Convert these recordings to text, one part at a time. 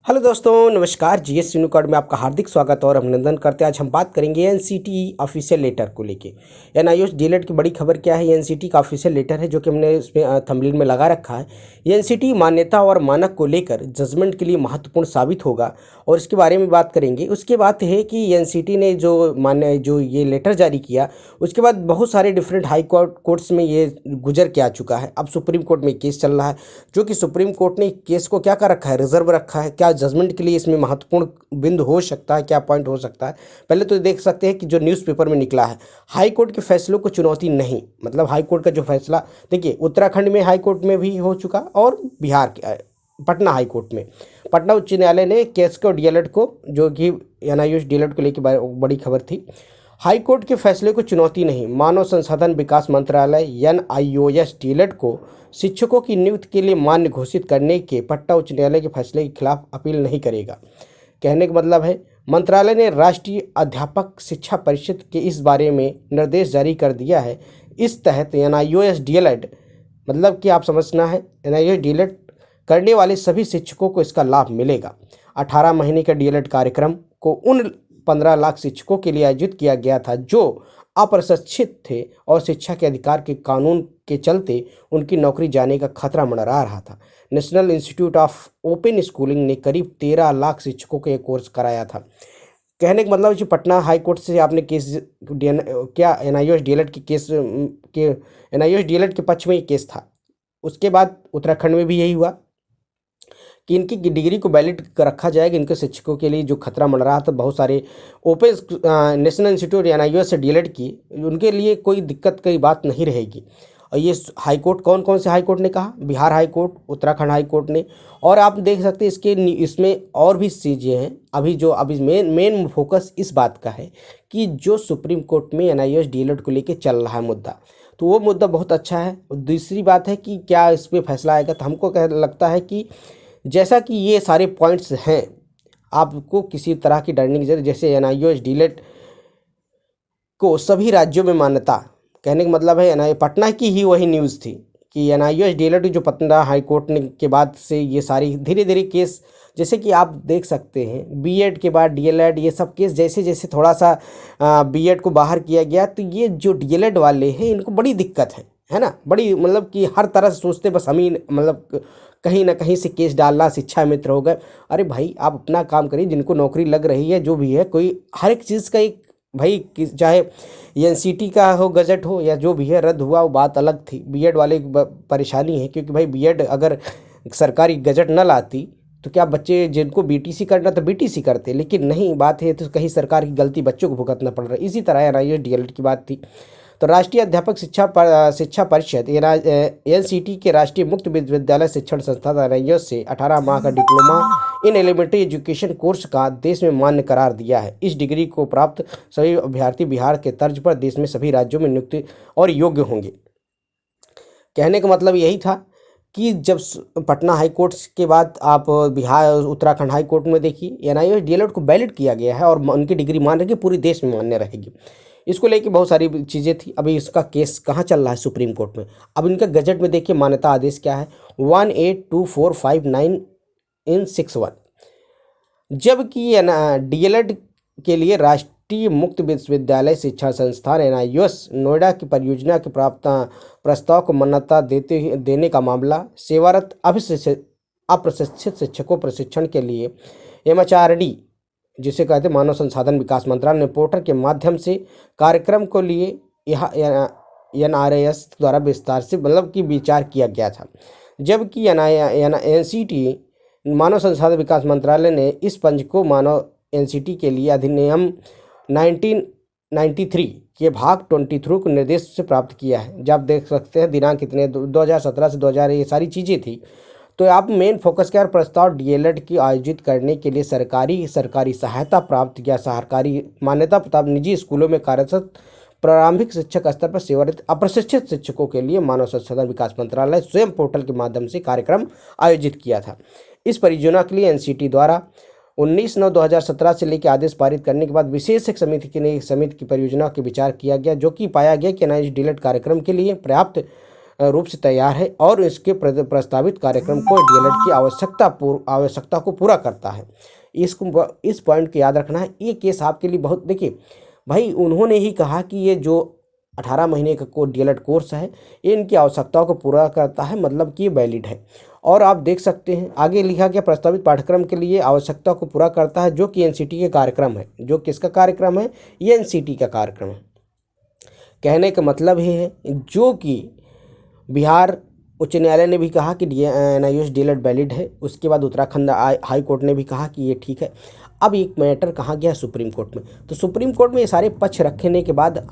Hello दोस्तों, नमस्कार। GS यूनिकॉर्ड में आपका हार्दिक स्वागत और अभिनंदन करते हैं। आज हम बात करेंगे एनसीटी ऑफिशियल लेटर को लेके। एनआईओएस डीएलएड की बड़ी खबर क्या है? एनसीटी का ऑफिशियल लेटर है जो कि हमने इसमें थंबनेल में लगा रखा है। एनसीटी मान्यता और मानक को लेकर जजमेंट के लिए महत्वपूर्ण साबित होगा और इसके बारे में बात करेंगे। उसके बाद है कि एनसीटी ने जो ये लेटर जारी किया, उसके बाद बहुत सारे डिफरेंट हाई कोर्ट्स में ये गुजर के आ चुका है। अब सुप्रीम कोर्ट में केस चल रहा है, जो कि सुप्रीम कोर्ट ने केस को क्या कर रखा है, रिजर्व रखा है। क्या जजमेंट के लिए इसमें महत्वपूर्ण बिंदु हो सकता है, क्या पॉइंट हो सकता है? पहले तो देख सकते हैं कि जो न्यूज़पेपर में निकला है, हाई कोर्ट के फैसलों को चुनौती नहीं। मतलब हाई कोर्ट का जो फैसला, देखिए उत्तराखंड में हाई कोर्ट में भी हो चुका और बिहार के पटना हाई कोर्ट में, पटना उच्च न्यायालय ने केस को डीएलएड को, जो कि एनआईओएस डीएलएड को लेकर बड़ी खबर थी, हाई कोर्ट के फैसले को चुनौती नहीं। मानव संसाधन विकास मंत्रालय एनआईओएस डीएलएड को शिक्षकों की नियुक्ति के लिए मान्य घोषित करने के पटना उच्च न्यायालय के फैसले के खिलाफ अपील नहीं करेगा। कहने का मतलब है, मंत्रालय ने राष्ट्रीय अध्यापक शिक्षा परिषद के इस बारे में निर्देश जारी कर दिया है। इस तहत एनआईओएस डीएलएड, मतलब कि आप समझना है, एनआईओएस डीएलएड करने वाले सभी शिक्षकों को इसका लाभ मिलेगा। 18 महीने का डीएलएड कार्यक्रम को उन 15 लाख शिक्षकों के लिए आयोजित किया गया था जो अप्रशिक्षित थे और शिक्षा के अधिकार के कानून के चलते उनकी नौकरी जाने का खतरा मंडरा रहा था। National institute of open schooling ने करीब 13 लाख शिक्षकों को यह कोर्स कराया था। कहने का मतलब जो पटना हाई कोर्ट से आपने केस क्या एनआईओएस डीएलएड के केस के एनआईओएस डीएलएड के पक्ष में ये केस था। उसके बाद उत्तराखंड में भी यही हुआ कि इनकी डिग्री को वैलिड रखा जाएगा। इनके शिक्षकों के लिए जो खतरा मंडरा रहा था, बहुत सारे ओपन नेशनल इंस्टीट्यूट एनआईओएस से डीएलएड की, उनके लिए कोई दिक्कत की बात नहीं रहेगी। और ये हाई कोर्ट कौन कौन से हाई कोर्ट ने कहा? Bihar high court, Uttarakhand high court ने। और आप देख सकते हैं इसमें और भी चीज़ें हैं। अभी मेन फोकस इस बात का है कि जो सुप्रीम कोर्ट में एनआईओएस डीएलएड को लेकर चल रहा है मुद्दा, तो वो मुद्दा बहुत अच्छा है। और दूसरी बात है कि क्या इस पर फैसला आएगा, तो हमको लगता है कि जैसा कि ये सारे पॉइंट्स हैं, आपको किसी तरह की डरने की जरूरत। जैसे एनआईओएस डीएलएड को सभी राज्यों में मान्यता, कहने का मतलब है एनआई पटना की ही वही न्यूज़ थी कि एनआईओएस डीएलएड जो पटना हाई कोर्ट ने के बाद से ये सारी धीरे धीरे केस, जैसे कि आप देख सकते हैं बीएड के बाद डीएलएड, ये सब केस जैसे जैसे थोड़ा सा बीएड को बाहर किया गया, तो ये जो डीएलएड वाले हैं इनको बड़ी दिक्कत है ना, बड़ी, मतलब कि हर तरह से सोचते बस हम ही, मतलब कहीं ना कहीं से केस डालना, शिक्षा मित्र हो गए। अरे भाई, आप अपना काम करिए, जिनको नौकरी लग रही है, जो भी है, कोई हर एक चीज़ का एक, भाई चाहे एनसीटी का हो, गजट हो, या जो भी है रद्द हुआ, वो बात अलग थी। बीएड वाले की परेशानी है, क्योंकि भाई बीएड अगर सरकारी गजट न लाती तो क्या बच्चे जिनको बीटीसी करना तो बीटीसी करते, लेकिन नहीं, बात है तो कहीं सरकार की गलती बच्चों को भुगतना पड़ रहा है। इसी तरह एनआईओएस डीएलएड की बात थी। तो राष्ट्रीय अध्यापक शिक्षा परिषद एनसीटी के राष्ट्रीय मुक्त विद्यालय शिक्षण संस्थान एनआईओएस से 18 माह का diploma in elementary education course का देश में मान्य करार दिया है। इस डिग्री को प्राप्त सभी अभ्यर्थी बिहार के तर्ज पर देश में सभी राज्यों में नियुक्त और योग्य होंगे। कहने का मतलब यही था कि जब पटना हाई कोर्ट के बाद आप बिहार उत्तराखंड हाई कोर्ट में देखिए, एनआईओएस डीएलएड को वैलिड किया गया है और उनकी डिग्री मान रहेगी, पूरी देश में मान्य रहेगी। इसको लेके बहुत सारी चीज़ें थी। अभी इसका केस कहाँ चल रहा है? सुप्रीम कोर्ट में। अब इनका गजट में देखिए, मान्यता आदेश क्या है, 182459/61। जबकि डीएलएड के लिए राष्ट्रीय मुक्त विश्वविद्यालय शिक्षा संस्थान एनआईओएस नोएडा की परियोजना के प्रस्ताव को मान्यता देने का मामला सेवारत अप्रशिक्षित शिक्षकों प्रशिक्षण के लिए एमएचआरडी, जिसे कहते हैं मानव संसाधन विकास मंत्रालय ने पोर्टल के माध्यम से कार्यक्रम को लिए यह एनआरएस द्वारा विस्तार से, मतलब कि विचार किया गया था। जबकि एनसीटी मानव संसाधन विकास मंत्रालय ने इस पंच को मानव एनसीटी के लिए अधिनियम 1993 के भाग 23 को निर्देश से प्राप्त किया है। जब देख सकते हैं दिनांक कितने, 2017 से 2000, ये सारी चीज़ें थी। तो आप मेन फोकस क्या, प्रस्ताव डीएलएड की आयोजित करने के लिए सरकारी सहायता प्राप्त या सरकारी मान्यता प्राप्त निजी स्कूलों में कार्यरत प्रारंभिक शिक्षक स्तर पर सेवारत अप्रशिक्षित शिक्षकों के लिए मानव संसाधन विकास मंत्रालय स्वयं पोर्टल के माध्यम से कार्यक्रम आयोजित किया था। इस परियोजना के लिए एनसीटी द्वारा 19/9/2017 से लेकर आदेश पारित करने के बाद विशेष समिति की परियोजना के विचार किया गया, जो कि पाया गया कि एनआईओएस डीएलएड कार्यक्रम के लिए पर्याप्त रूप से तैयार है और इसके प्रस्तावित कार्यक्रम को डीएलएड की आवश्यकता को पूरा करता है। इस पॉइंट को याद रखना है। ये केस आपके लिए बहुत, देखिए भाई उन्होंने ही कहा कि ये जो 18 महीने का डीएलएड कोर्स है ये इनकी आवश्यकताओं को पूरा करता है, मतलब कि ये वैलिड है। और आप देख सकते हैं आगे लिखा गया प्रस्तावित पाठ्यक्रम के लिए आवश्यकता को पूरा करता है, जो कि एनसीटी के कार्यक्रम है। जो किसका कार्यक्रम है? ये एनसीटी का कार्यक्रम है। कहने का मतलब ये है जो कि बिहार उच्च न्यायालय ने भी कहा कि एनआईओएस डीएलएड वैलिड है। उसके बाद उत्तराखंड हाई कोर्ट ने भी कहा कि ये ठीक है। अब एक मैटर कहाँ गया? सुप्रीम कोर्ट में। तो सुप्रीम कोर्ट में ये सारे पक्ष रखने के बाद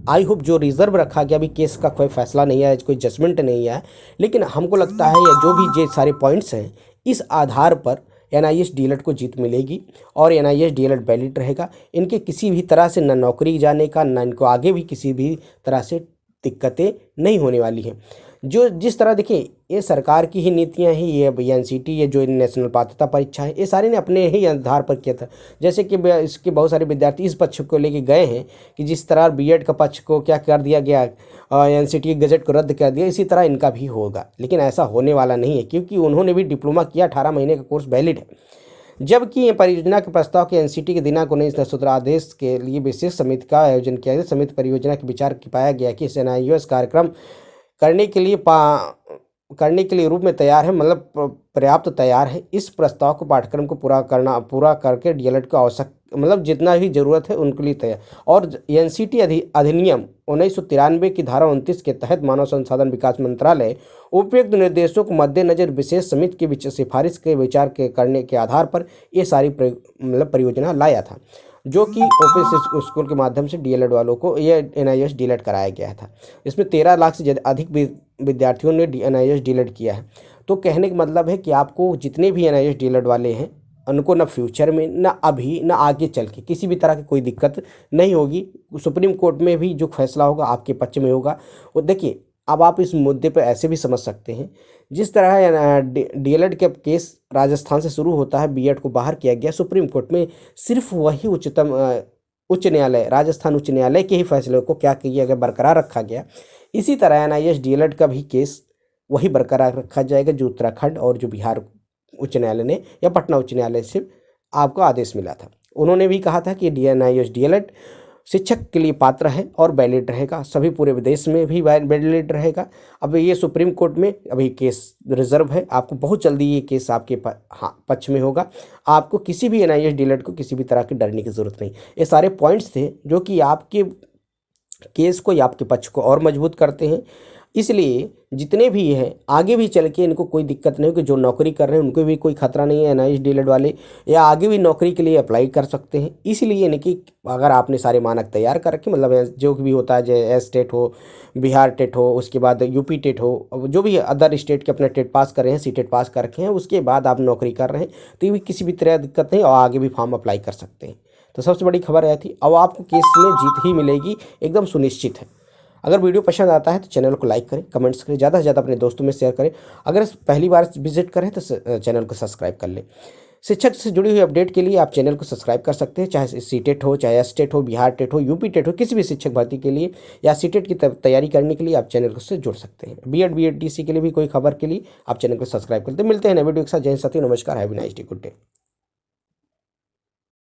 आई होप जो रिजर्व रखा गया, अभी केस का कोई फैसला नहीं आया, कोई जजमेंट नहीं आया, लेकिन हमको लगता है या जो भी ये सारे पॉइंट्स हैं इस आधार पर एनआईएएस डीएलएड को जीत मिलेगी और एनआईएएस डीएलएड वैलिड रहेगा। इनके किसी भी तरह से न नौकरी जाने का, न इनको आगे भी किसी भी तरह से दिक्कतें नहीं होने वाली हैं। जो जिस तरह देखिए ये सरकार की ही नीतियां ही, ये एनसीटी, ये जो नेशनल पात्रता परीक्षा है, ये सारे ने अपने ही आधार पर किया था। जैसे कि इसके बहुत सारे विद्यार्थी इस पक्ष को लेके गए हैं कि जिस तरह बीएड का पक्ष को क्या कर दिया गया, एनसीटी के गजट को रद्द कर दिया, इसी तरह इनका भी होगा। लेकिन ऐसा होने वाला नहीं है, क्योंकि उन्होंने भी डिप्लोमा किया, 18 महीने का कोर्स वैलिड है। जबकि ये परियोजना के प्रस्ताव के एनसीटी के दिनांक 19 सूत्रादेश के लिए विशेष समिति का आयोजन किया गया। समिति परियोजना के विचार की पाया गया कि एनआईओएस कार्यक्रम करने के लिए रूप में तैयार है, मतलब पर्याप्त तैयार है। इस प्रस्ताव को पाठ्यक्रम को पूरा करके डीएलएड को आवश्यक, मतलब जितना भी जरूरत है उनके लिए तैयार। और एनसीटी अधिनियम 1993 की धारा 29 के तहत मानव संसाधन विकास मंत्रालय उपयुक्त निर्देशों को मद्देनजर विशेष समिति के सिफारिश के विचार करने के आधार पर ये सारी परियोजना लाया था, जो कि ओपन स्कूल के माध्यम से डीएलएड वालों को ये एनआईएएस डीएलएड कराया गया था। इसमें 13 लाख से अधिक विद्यार्थियों ने एनआईएएस डीएलएड किया है। तो कहने का मतलब है कि आपको जितने भी एनआईएएस डीएलएड वाले हैं उनको न फ्यूचर में, न अभी, न आगे चल के किसी भी तरह की कोई दिक्कत नहीं होगी। सुप्रीम कोर्ट में भी जो फैसला होगा आपके पक्ष में होगा। और देखिए अब आप इस मुद्दे पर ऐसे भी समझ सकते हैं, जिस तरह डीएलएड के केस राजस्थान से शुरू होता है, बीएड को बाहर किया गया सुप्रीम कोर्ट में, सिर्फ वही उच्च न्यायालय, राजस्थान उच्च न्यायालय के ही फैसले को क्या किया गया, बरकरार रखा गया। इसी तरह एनआईएएस डीएलएड का भी केस वही बरकरार रखा जाएगा जो उत्तराखंड और जो बिहार उच्च न्यायालय ने या पटना उच्च न्यायालय से आपको आदेश मिला था। उन्होंने भी कहा था कि एनआईएएस डीएलएड शिक्षक के लिए पात्र है और वैलिड रहेगा, सभी पूरे विदेश में भी वैलिड रहेगा। अब ये सुप्रीम कोर्ट में अभी केस रिजर्व है, आपको बहुत जल्दी ये केस आपके पक्ष में होगा। आपको किसी भी एनआईएएस डीएलएड को किसी भी तरह की डरने की ज़रूरत नहीं। ये सारे पॉइंट्स थे जो कि आपके केस को या आपके पक्ष को और मजबूत करते हैं। इसलिए जितने भी हैं आगे भी चल के इनको कोई दिक्कत नहीं होगी। जो नौकरी कर रहे हैं उनको भी कोई खतरा नहीं है, एनआईएएस डीएलएड वाले या आगे भी नौकरी के लिए अप्लाई कर सकते हैं। इसलिए इनकी अगर आपने सारे मानक तैयार कर रखे, मतलब जो भी होता है, जैसे एस टेट हो, बिहार टेट हो, उसके बाद यूपी टेट हो, जो भी अदर स्टेट के अपने टेट पास कर रहे हैं, सी टेट पास कर रखे हैं, उसके बाद आप नौकरी कर रहे हैं, तो ये भी किसी भी तरह दिक्कत नहीं और आगे भी फॉर्म अप्लाई कर सकते हैं। तो सबसे बड़ी खबर यह थी। अब आपको केस में जीत ही मिलेगी, एकदम सुनिश्चित है। अगर वीडियो पसंद आता है तो चैनल को लाइक करें, कमेंट्स करें, ज़्यादा से ज़्यादा अपने दोस्तों में शेयर करें। अगर पहली बार विजिट करें तो चैनल को सब्सक्राइब कर लें। शिक्षक से जुड़ी हुई अपडेट के लिए आप चैनल को सब्सक्राइब कर सकते हैं, चाहे सी टेट हो, चाहे एस टेट हो, बिहार टेट हो, यूपी टेट हो, किसी भी शिक्षक भर्ती के लिए या सी टेट की तैयारी करने के लिए आप चैनल से जुड़ सकते हैं। बीएड टीसी के लिए भी कोई खबर के लिए आप चैनल को सब्सक्राइब करते हैं। मिलते हैं नए वीडियो के साथ। जय हिंद साथियों, नमस्कार, have a nice day, good day.